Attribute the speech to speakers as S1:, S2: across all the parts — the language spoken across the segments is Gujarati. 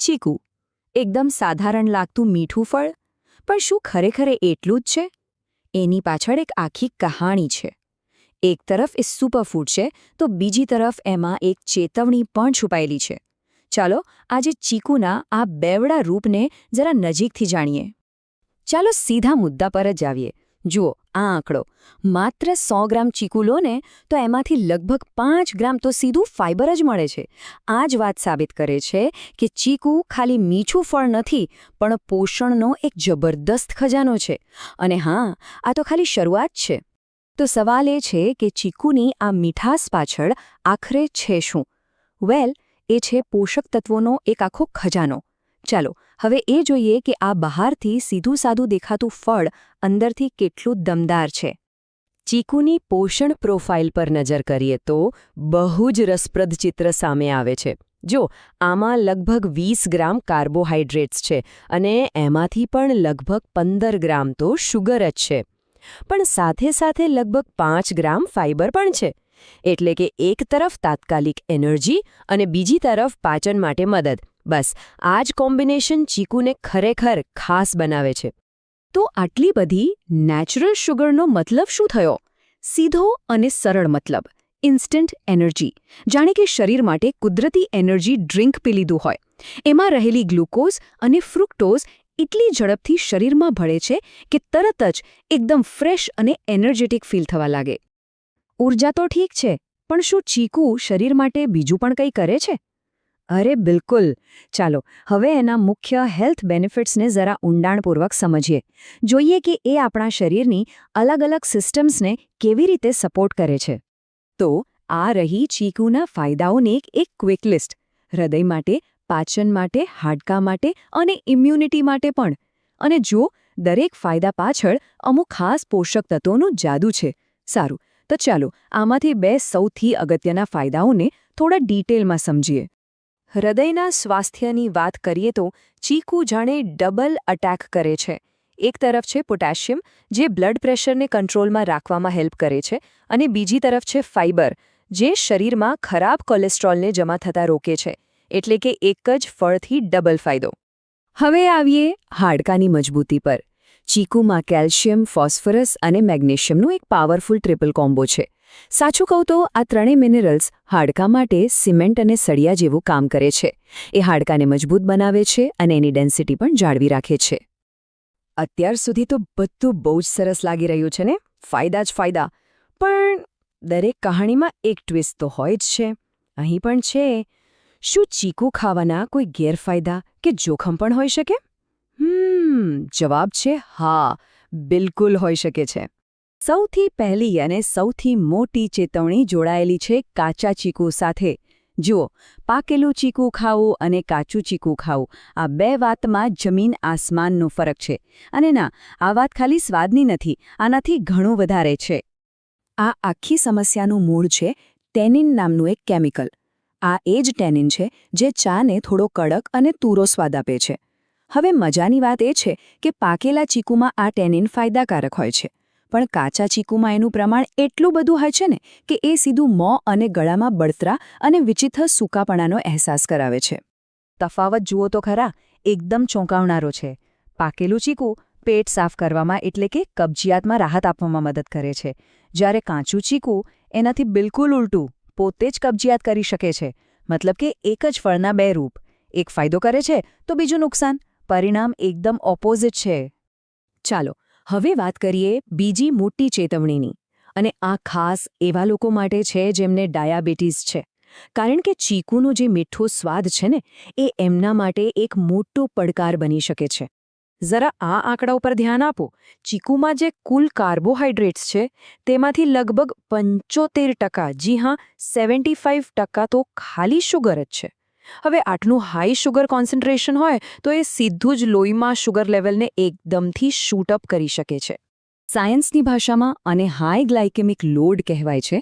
S1: ચીકુ, એકદમ સાધારણ લાગતું મીઠું ફળ, પણ શું ખરેખર એટલું જ છે? એની પાછળ એક આખી કહાણી છે. એક તરફ એ સુપરફૂડ છે તો બીજી તરફ એમાં એક ચેતવણી પણ છુપાયેલી છે. ચાલો આજે ચીકુના આ બેવડા રૂપને જરા નજીકથી જાણીએ. ચાલો સીધા મુદ્દા પર જ આવીએ. જુઓ આ આંકડો, માત્ર 100 ગ્રામ ચીકુ લો ને તો એમાંથી લગભગ 5 ગ્રામ તો સીધું ફાઇબર જ મળે છે. આ જ વાત સાબિત કરે છે કે ચીકુ ખાલી મીઠું ફળ નથી પણ પોષણનો એક જબરદસ્ત ખજાનો છે. અને હા, આ તો ખાલી શરૂઆત છે. તો સવાલ એ છે કે ચીકુની આ મીઠાશ પાછળ આખરે છે શું? વેલ, એ છે પોષક તત્વોનો એક આખો ખજાનો. ચાલો હવે એ જોઈએ કે આ બહારથી સીધું સાદું દેખાતું ફળ અંદરથી કેટલું દમદાર છે. ચીકુની પોષણ પ્રોફાઇલ પર નજર કરીએ તો બહુ જ રસપ્રદ ચિત્ર સામે આવે છે. જો આમાં લગભગ 20 ગ્રામ કાર્બોહાઈડ્રેટ્સ છે અને એમાંથી પણ લગભગ 15 ગ્રામ તો શુગર જ છે. પણ સાથે સાથે લગભગ 5 ગ્રામ ફાઇબર પણ છે. એટલે કે એક તરફ તાત્કાલિક એનર્જી અને બીજી તરફ પાચન માટે મદદ. બસ આ જ કોમ્બિનેશન ચીકુને ખરેખર ખાસ બનાવે છે. તો આટલી બધી નેચરલ શુગરનો મતલબ શું થયો? સીધો અને સરળ મતલબ, ઇન્સ્ટન્ટ એનર્જી. જાણે કે શરીર માટે કુદરતી એનર્જી ડ્રિંક પી લીધું હોય. એમાં રહેલી ગ્લુકોઝ અને ફ્રુક્ટોઝ એટલી ઝડપથી શરીરમાં ભળે છે કે તરત જ એકદમ ફ્રેશ અને એનર્જેટિક ફીલ થવા લાગે. ઊર્જા તો ઠીક છે, પણ શું ચીકુ શરીર માટે બીજું પણ કંઈ કરે છે? અરે બિલકુલ. ચાલો હવે એના મુખ્ય હેલ્થ બેનિફિટ્સને જરા ઊંડાણપૂર્વક સમજીએ. જોઈએ કે એ આપણા શરીરની અલગ અલગ સિસ્ટમ્સને કેવી રીતે સપોર્ટ કરે છે. તો આ રહી ચીકુના ફાયદાઓની એક ક્વિક લિસ્ટ. હૃદય માટે, પાચન માટે, હાડકાં માટે અને ઇમ્યુનિટી માટે પણ. અને જો દરેક ફાયદા પાછળ અમુક ખાસ પોષક તત્વોનું જાદુ છે. સારું, તો ચાલો આમાંથી 2 સૌથી અગત્યના ફાયદાઓને થોડા ડિટેલમાં સમજીએ. હૃદયના સ્વાસ્થ્યની વાત કરીએ તો ચીકુ જાણે ડબલ અટેક કરે છે. એક તરફ છે પોટેશિયમ, જે બ્લડ પ્રેશરને કંટ્રોલમાં રાખવામાં હેલ્પ કરે છે, અને બીજી તરફ છે ફાઇબર, જે શરીરમાં ખરાબ કોલેસ્ટ્રોલને જમા થતા રોકે છે. એટલે કે એક જ ફળથી ડબલ ફાયદો. હવે આવીએ હાડકાની મજબૂતી પર. ચીકુમાં કેલ્શિયમ, ફોસ્ફરસ અને મેગ્નેશિયમનું એક પાવરફુલ ટ્રિપલ કોમ્બો છે. સાચું કહું તો આ ત્રણેય મિનરલ્સ હાડકાં માટે સિમેન્ટ અને સળિયા જેવું કામ કરે છે. એ હાડકાને મજબૂત બનાવે છે અને એની ડેન્સિટી પણ જાળવી રાખે છે. અત્યાર સુધી તો બધું બહુ જ સરસ લાગી રહ્યું છે ને? ફાયદા જ ફાયદા. પણ દરેક કહાણીમાં એક ટ્વિસ્ટ તો હોય જ છે. અહીં પણ છે. શું ચીકુ ખાવાના કોઈ ગેરફાયદા કે જોખમ પણ હોઈ શકે? જવાબ છે હા, બિલકુલ હોઈ શકે છે. સૌથી પહેલી અને સૌથી મોટી ચેતવણી જોડાયેલી છે કાચા ચીકુ સાથે. જુઓ, પાકેલું ચીકુ ખાવું અને કાચું ચીકુ ખાવું, આ 2 વાતમાં જમીન આસમાનનો ફરક છે. અને ના, આ વાત ખાલી સ્વાદની નથી, આનાથી ઘણું વધારે છે. આ આખી સમસ્યાનું મૂળ છે ટેનિન નામનું એક કેમિકલ. આ એ જ ટેનિન છે જે ચાને થોડો કડક અને તૂરો સ્વાદ આપે છે. હવે મજાની વાત એ છે કે પાકેલા ચીકુમાં આ ટેનિન ફાયદાકારક હોય છે, પણ કાચા ચીકુમાં એનું પ્રમાણ એટલું બધું હોય છે ને કે એ સીધું મોં અને ગળામાં બળતરા અને વિચિત્ર સૂકાપણાનો અહેસાસ કરાવે છે. તફાવત જુઓ તો ખરા, એકદમ ચોંકાવનારો છે. પાકેલું ચીકુ પેટ સાફ કરવામાં એટલે કે કબજિયાતમાં રાહત આપવામાં મદદ કરે છે, જ્યારે કાચું ચીકુ એનાથી બિલકુલ ઉલટું, પોતે જ કબજિયાત કરી શકે છે. મતલબ કે એક જ ફળના 2 રૂપ. એક ફાયદો કરે છે તો બીજું નુકસાન. પરિણામ એકદમ ઓપોઝિટ છે. ચાલો હવે વાત કરીએ બીજી મોટી ચેતવણીની. અને આ ખાસ એવા લોકો માટે છે જેમને ડાયાબિટીસ છે. કારણ કે ચીકુનો જે મીઠો સ્વાદ છે ને, એ એમના માટે એક મોટો પડકાર બની શકે છે. જરા આ આંકડા ઉપર ધ્યાન આપો. ચીકુમાં જે કુલ કાર્બોહાઈડ્રેટ્સ છે તેમાંથી લગભગ 75%, જી હા 75% તો ખાલી શુગર જ છે. હવે આટલું હાઈ શુગર કોન્સન્ટ્રેશન હોય તો એ સીધું જ લોહીમાં શુગર લેવલને એકદમથી શૂટઅપ કરી શકે છે. સાયન્સની ભાષામાં આને હાઈ ગ્લાયકેમિક લોડ કહેવાય છે.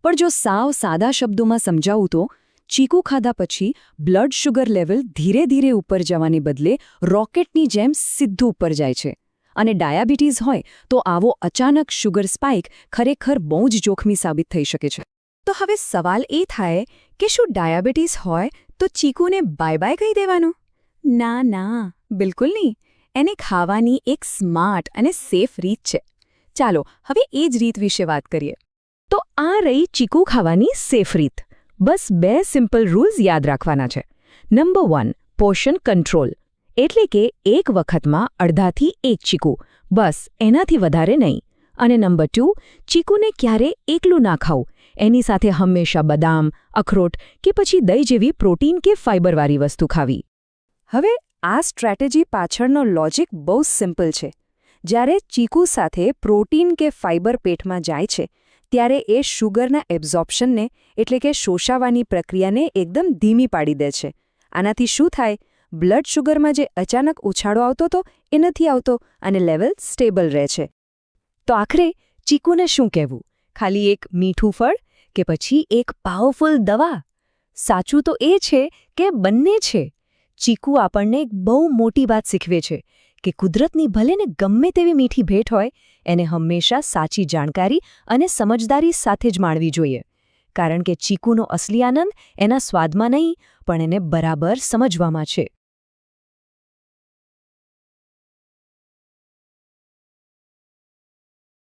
S1: પણ જો સાવ સાદા શબ્દોમાં સમજાવું તો ચીકુ ખાધા પછી બ્લડ શુગર લેવલ ધીરે ધીરે ઉપર જવાને બદલે રોકેટની જેમ સીધું ઉપર જાય છે. અને ડાયાબિટીસ હોય તો આવો અચાનક શુગર સ્પાઇક ખરેખર બહુ જ જોખમી સાબિત થઈ શકે છે. તો હવે સવાલ એ થાય કે શું ડાયાબિટીસ હોય તો ચીકુને બાય બાય કહી દેવાનું?
S2: ના બિલકુલ નહીં. એને ખાવાની એક સ્માર્ટ અને સેફ રીત છે. ચાલો હવે એ જ રીત વિશે વાત કરીએ. તો આ રહી ચીકુ ખાવાની સેફ રીત. બસ 2 સિમ્પલ રૂલ્સ યાદ રાખવાના છે. નંબર 1 પોર્શન કંટ્રોલ, એટલે કે એક વખતમાં અડધાથી 1 ચીકુ, બસ એનાથી વધારે નહીં. અને નંબર 2 ચીકુને ક્યારે એકલું ના ખાવું, એની સાથે હંમેશા બદામ, અખરોટ કે પછી દહીં જેવી પ્રોટીન કે ફાઇબરવાળી વસ્તુ ખાવી.
S1: હવે આ સ્ટ્રેટેજી પાછળનો લોજિક બહુ સિમ્પલ છે. જ્યારે ચીકુ સાથે પ્રોટીન કે ફાઇબર પેટમાં જાય છે ત્યારે એ શુગરના એબ્ઝોર્પ્શનને એટલે કે શોષાવાની પ્રક્રિયાને એકદમ ધીમી પાડી દે છે. આનાથી શું થાય? બ્લડ શુગરમાં જે અચાનક ઉછાળો આવતો હતો એ નથી આવતો અને લેવલ સ્ટેબલ રહે છે. તો આખરે ચીકુને શું કહેવું? ખાલી એક મીઠું ફળ કે પછી એક પાવરફુલ દવા? સાચું તો એ છે કે બંને છે. ચીકુ આપણને એક બહુ મોટી વાત શીખવે છે કે કુદરતની ભલે ને ગમે તેવી મીઠી ભેટ હોય, એને હંમેશા સાચી જાણકારી અને સમજદારી સાથે જ માણવી જોઈએ. કારણ કે ચીકુનો અસલી આનંદ એના સ્વાદમાં નહીં, પણ એને બરાબર સમજવામાં છે.